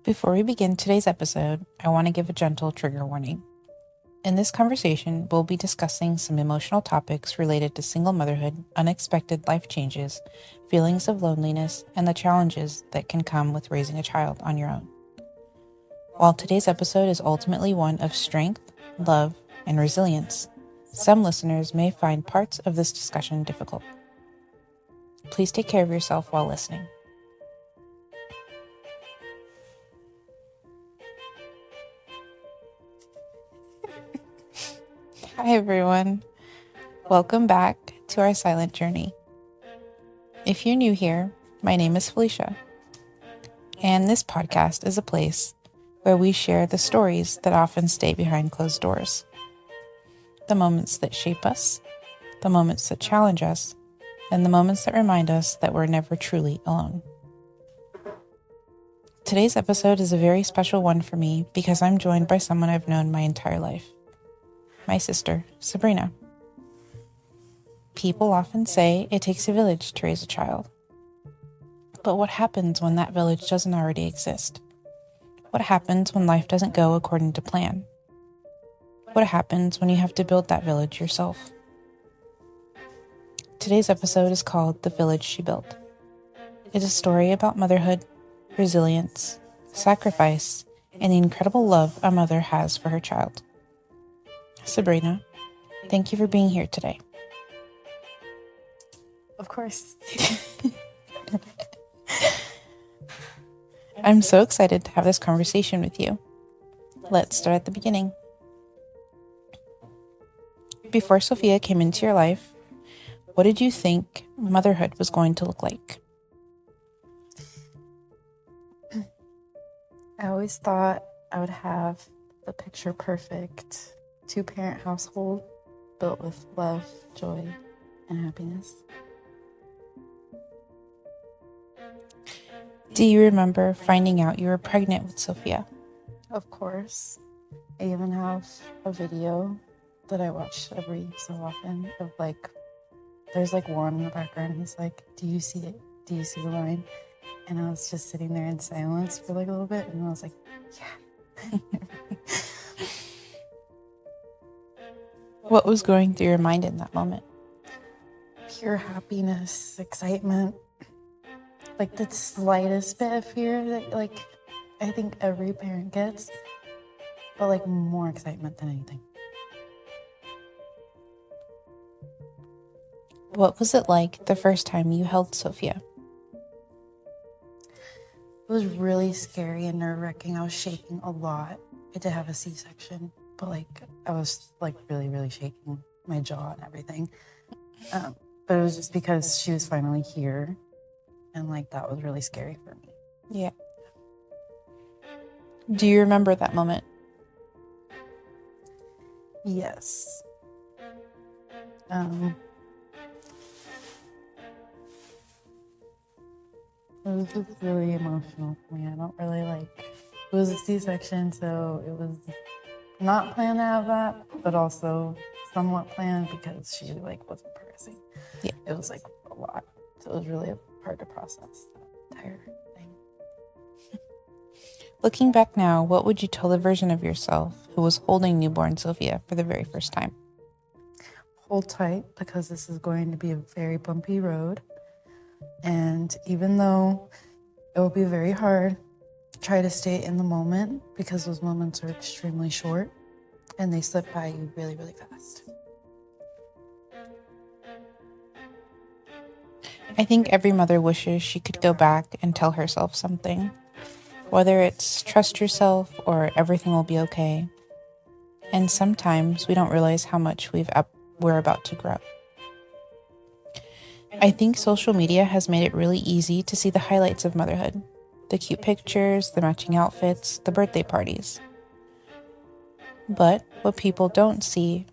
Before we begin today's episode, I want to give a gentle trigger warning. In this conversation, we'll be discussing some emotional topics related to single motherhood, unexpected life changes, feelings of loneliness, and the challenges that can come with raising a child on your own. While today's episode is ultimately one of strength, love, and resilience, some listeners may find parts of this discussion difficult. Please take care of yourself while listening. Hi everyone. Welcome back to our silent journey. If you're new here, my name is Felicia, and this podcast is a place where we share the stories that often stay behind closed doors. The moments that shape us, the moments that challenge us, and the moments that remind us that we're never truly alone. Today's episode is a very special one for me because I'm joined by someone I've known my entire life. My sister, Sabrina. People often say it takes a village to raise a child. But what happens when that village doesn't already exist? What happens when life doesn't go according to plan? What happens when you have to build that village yourself? Today's episode is called The Village She Built. It's a story about motherhood, resilience, sacrifice, and the incredible love a mother has for her child. Sabrina, thank you for being here today. Of course. I'm so excited to have this conversation with you. Let's start at the beginning. Before Sophia came into your life, what did you think motherhood was going to look like? I always thought I would have the picture perfect 2-parent household built with love, joy, and happiness. Do you remember finding out you were pregnant with Sophia? Of course. I even have a video that I watch every so often of there's Juan in the background. He's like, do you see it? Do you see the line? And I was just sitting there in silence for a little bit, and I was like, yeah. What was going through your mind in that moment? Pure happiness, excitement, the slightest bit of fear that I think every parent gets, but more excitement than anything. What was it like the first time you held Sophia? It was really scary and nerve-wracking. I was shaking a lot. I did have a C-section, but I was really, really shaking my jaw and everything. But it was just because she was finally here, and that was really scary for me. Yeah. Do you remember that moment? Yes. It was just really emotional for me. I don't really it was a C-section, so it was not planned to have that, but also somewhat planned because she wasn't progressing. Yeah. It was a lot. So it was really hard to process that entire thing. Looking back now, what would you tell the version of yourself who was holding newborn Sophia for the very first time? Hold tight, because this is going to be a very bumpy road. And even though it will be very hard, try to stay in the moment, because those moments are extremely short and they slip by you really, really fast. I think every mother wishes she could go back and tell herself something, whether it's trust yourself or everything will be okay. And sometimes we don't realize how much we're about to grow. I think social media has made it really easy to see the highlights of motherhood. The cute pictures, the matching outfits, the birthday parties. But what people don't see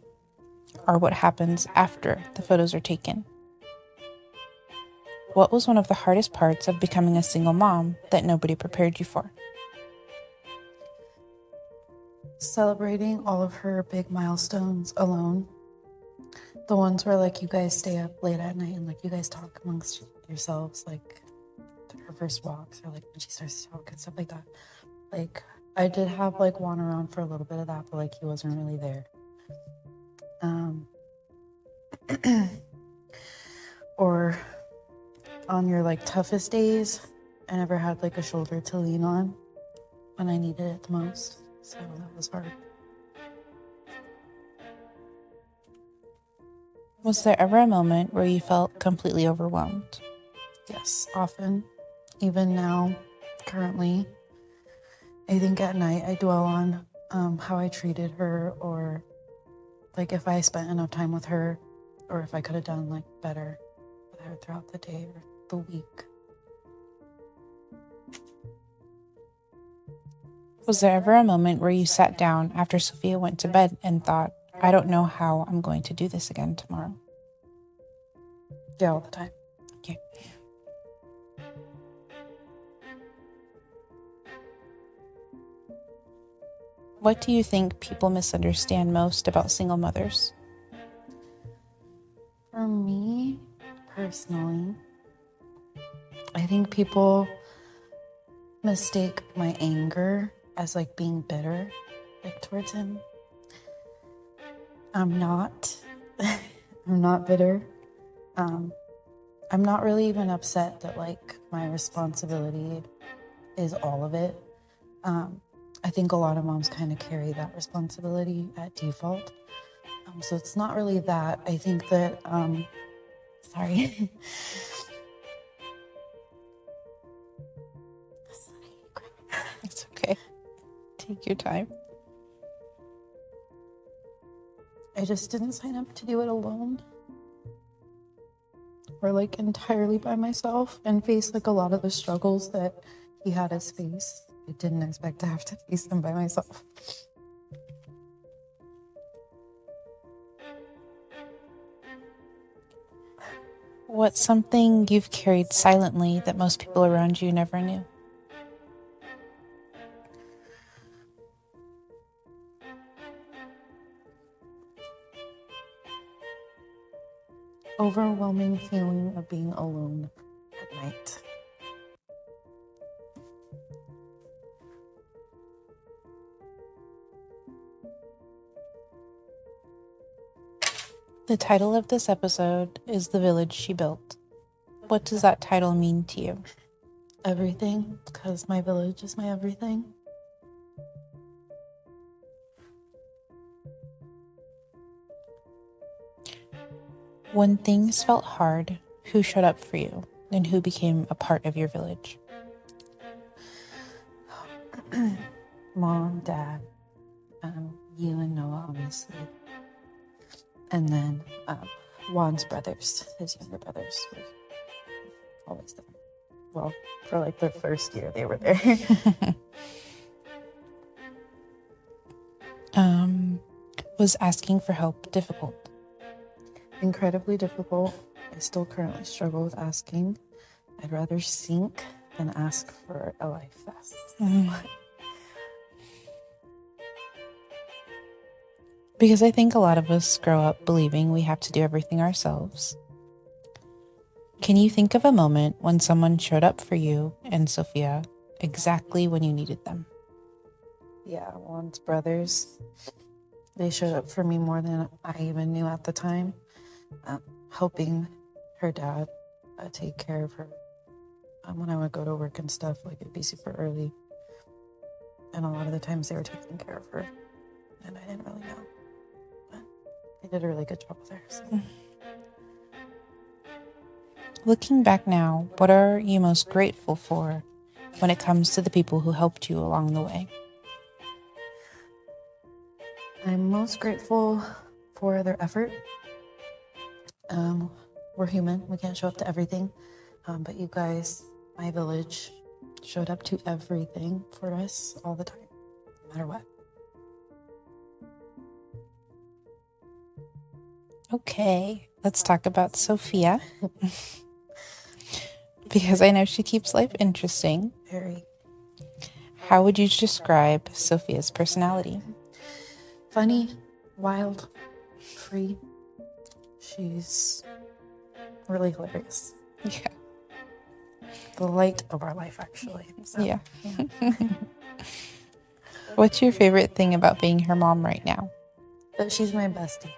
are what happens after the photos are taken. What was one of the hardest parts of becoming a single mom that nobody prepared you for? Celebrating all of her big milestones alone. The ones where you guys stay up late at night and you guys talk amongst yourselves, her first walks, or when she starts to talk and stuff like that. Like, I did have like Juan around for a little bit of that, but like he wasn't really there. Or on your like toughest days, I never had like a shoulder to lean on when I needed it the most. So that was hard. Was there ever a moment where you felt completely overwhelmed? Yes, often. Even now, currently, I think at night I dwell on how I treated her, or like if I spent enough time with her, or if I could have done like better with her throughout the day or the week. Was there ever a moment where you sat down after Sophia went to bed and thought, I don't know how I'm going to do this again tomorrow? Yeah, all the time. Okay. What do you think people misunderstand most about single mothers? For me, personally, I think people mistake my anger as like being bitter, like towards him. I'm not. I'm not bitter. I'm not really even upset that like my responsibility is all of it. I think a lot of moms kind of carry that responsibility at default. So it's not really that. I think that, sorry. It's okay. Take your time. I just didn't sign up to do it alone. Or like entirely by myself and face like a lot of the struggles that he had to face. I didn't expect to have to face them by myself. What's something you've carried silently that most people around you never knew? Overwhelming feeling of being alone at night. The title of this episode is The Village She Built. What does that title mean to you? Everything, because my village is my everything. When things felt hard, who showed up for you and who became a part of your village? Mom, Dad, you and Noah, obviously. And then Juan's brothers, his younger brothers, were always there. Well, for like the first year they were there. Was asking for help difficult? Incredibly difficult. I still currently struggle with asking. I'd rather sink than ask for a life vest. Because I think a lot of us grow up believing we have to do everything ourselves. Can you think of a moment when someone showed up for you and Sophia exactly when you needed them? Yeah, Juan's brothers. They showed up for me more than I even knew at the time, helping her dad take care of her when I would go to work and stuff. Like, it'd be super early, and a lot of the times they were taking care of her, and I didn't really know, but they did a really good job with her. So. Looking back now, what are you most grateful for when it comes to the people who helped you along the way? I'm most grateful for their effort. We're human. We can't show up to everything. But you guys, my village, showed up to everything for us all the time, no matter what. Okay, let's talk about Sophia. Because I know she keeps life interesting. Very. How would you describe Sophia's personality? Funny, wild, free. She's really hilarious. Yeah. the light of our life, actually. So, Yeah. What's your favorite thing about being her mom right now? But she's my bestie.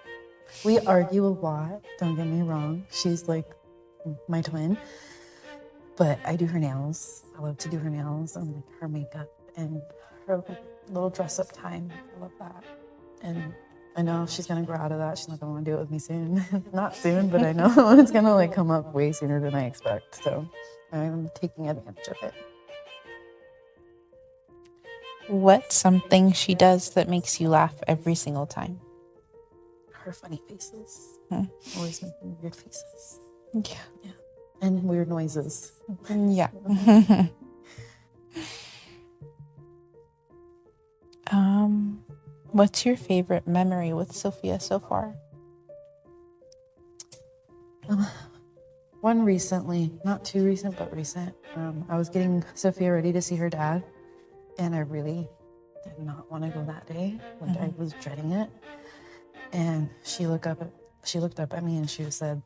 We argue a lot, don't get me wrong. She's like my twin. But I do her nails. I love to do her nails and like her makeup and her little dress up time. I love that. And I know she's gonna grow out of that. She's not gonna want to do it with me soon. Not soon, but I know it's gonna like come up way sooner than I expect. So I'm taking advantage of it. What's something she does that makes you laugh every single time? Her funny faces. Hmm. Always making weird faces. Yeah. And weird noises. Yeah. What's your favorite memory with Sophia so far? One recently, not too recent, but recent. I was getting Sophia ready to see her dad, and I really did not want to go that day. Like I was dreading it. And she looked up at me and she said,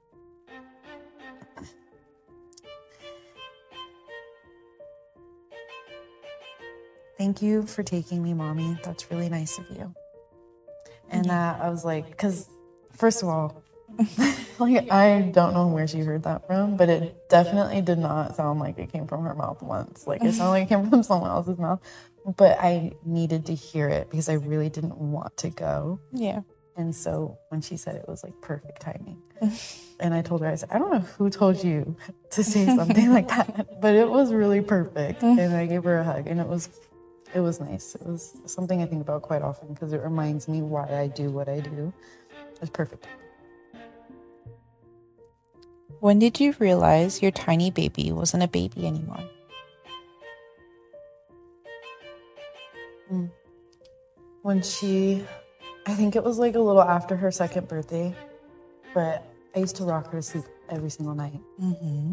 "Thank you for taking me, Mommy. That's really nice of you." And that I was like, because first of all, like I don't know where she heard that from, but it definitely did not sound like it came from her mouth once. Like it sounded like it came from someone else's mouth. But I needed to hear it because I really didn't want to go. Yeah. And so when she said it was like perfect timing. And I told her, I said, I don't know who told you to say something like that, but it was really perfect. And I gave her a hug and it was nice. It was something I think about quite often because it reminds me why I do what I do. It was perfect. When did you realize your tiny baby wasn't a baby anymore? When I think it was like a little after her second birthday, but I used to rock her to sleep every single night.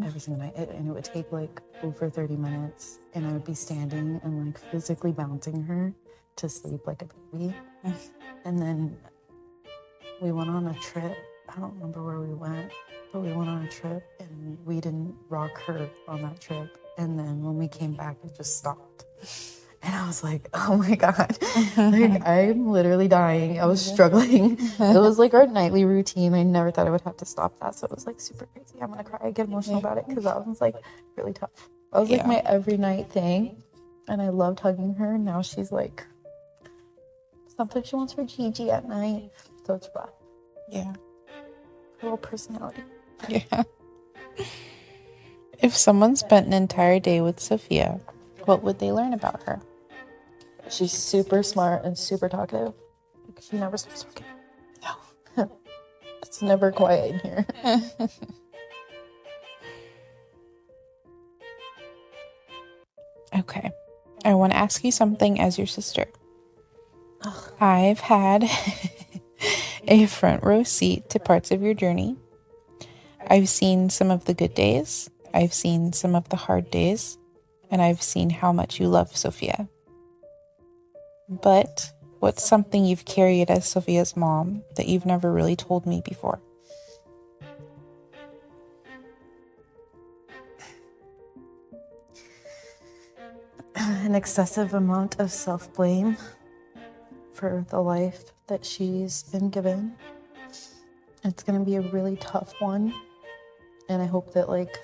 Every single night. And it would take like over 30 minutes and I would be standing and like physically bouncing her to sleep like a baby. And then we went on a trip. I don't remember where we went, but we went on a trip and we didn't rock her on that trip. And then when we came back, it just stopped. And I was like, oh my God, like I'm literally dying. I was struggling. It was like our nightly routine. I never thought I would have to stop that. So it was like super crazy. I'm gonna cry. I get emotional about it because that was like really tough. That was like my every night thing. And I loved hugging her. Now she's like, sometimes she wants her Gigi at night. So it's rough. Yeah. Her little personality. Yeah. If someone spent an entire day with Sophia, what would they learn about her? She's super smart and super talkative. She never stops talking. No. It's never quiet in here. Okay. I want to ask you something as your sister. I've had a front row seat to parts of your journey. I've seen some of the good days. I've seen some of the hard days. And I've seen how much you love Sophia. But what's something you've carried as Sophia's mom that you've never really told me before? An excessive amount of self-blame for the life that she's been given. It's going to be a really tough one. And I hope that like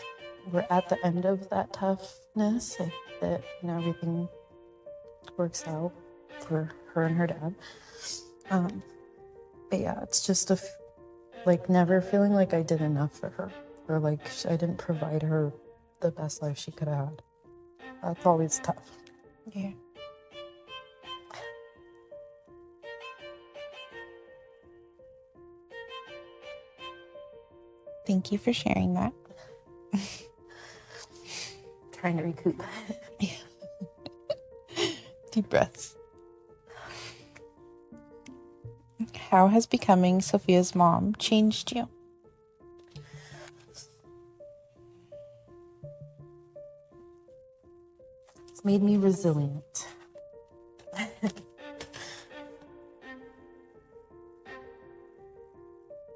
we're at the end of that toughness, like, that everything works out for her and her dad. But yeah, it's just like never feeling like I did enough for her, or like I didn't provide her the best life she could have had. That's always tough. Yeah. Thank you for sharing that. Trying to recoup. Deep breaths. How has becoming Sophia's mom changed you? It's made me resilient.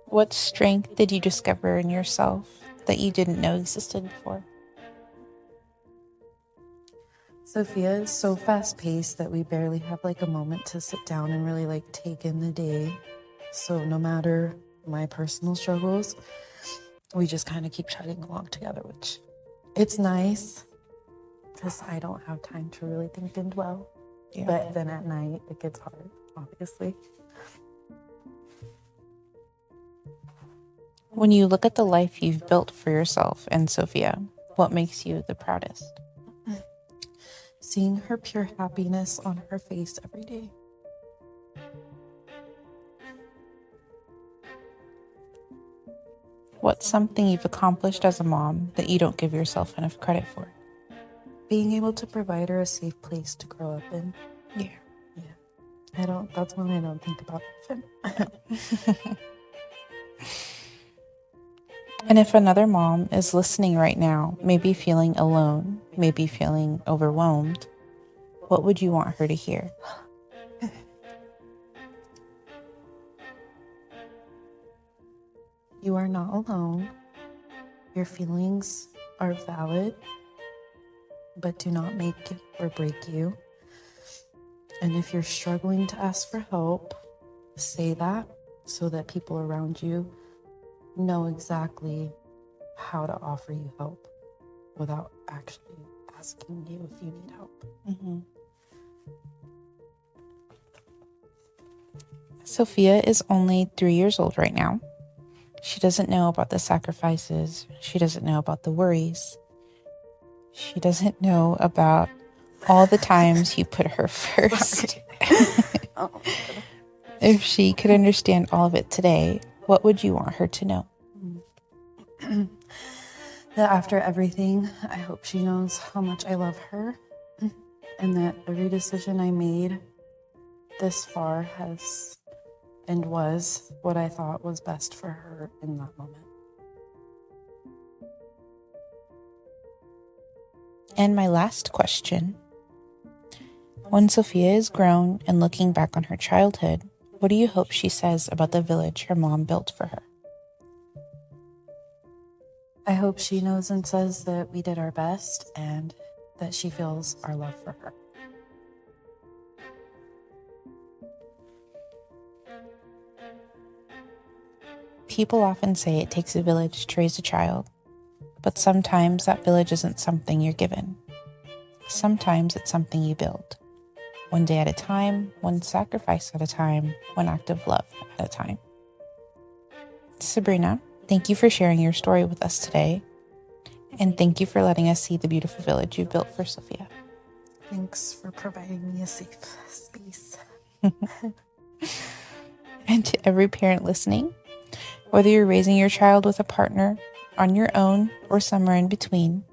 What strength did you discover in yourself that you didn't know existed before? Sophia is so fast paced that we barely have like a moment to sit down and really like take in the day. So no matter my personal struggles, we just kind of keep chatting along together, which it's nice because I don't have time to really think and dwell. Yeah. But then at night it gets hard, obviously. When you look at the life you've built for yourself and Sophia, what makes you the proudest? Seeing her pure happiness on her face every day. What's something you've accomplished as a mom that you don't give yourself enough credit for? Being able to provide her a safe place to grow up in. Yeah. That's one I don't think about often. And if another mom is listening right now, maybe feeling alone, maybe feeling overwhelmed, what would you want her to hear? You are not alone. Your feelings are valid, but do not make or break you. And if you're struggling to ask for help, say that so that people around you know exactly how to offer you help without actually asking you if you need help. Mm-hmm. Sophia is only 3 years old right now. She doesn't know about the sacrifices. She doesn't know about the worries. She doesn't know about all the times you put her first. Oh, if she could understand all of it today, what would you want her to know? That after everything, I hope she knows how much I love her, and that every decision I made this far has and was what I thought was best for her in that moment. And my last question. When Sophia is grown and looking back on her childhood, what do you hope she says about the village her mom built for her? I hope she knows and says that we did our best and that she feels our love for her. People often say it takes a village to raise a child, but sometimes that village isn't something you're given. Sometimes it's something you build. One day at a time, one sacrifice at a time, one act of love at a time. Sabrina, thank you for sharing your story with us today. And thank you for letting us see the beautiful village you've built for Sophia. Thanks for providing me a safe space. And to every parent listening, whether you're raising your child with a partner, on your own, or somewhere in between,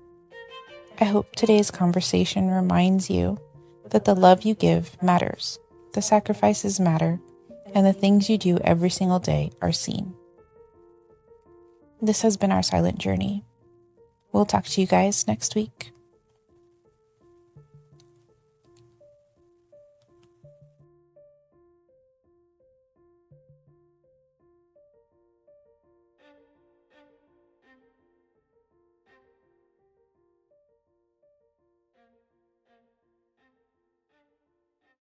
I hope today's conversation reminds you that the love you give matters, the sacrifices matter, and the things you do every single day are seen. This has been our silent journey. We'll talk to you guys next week.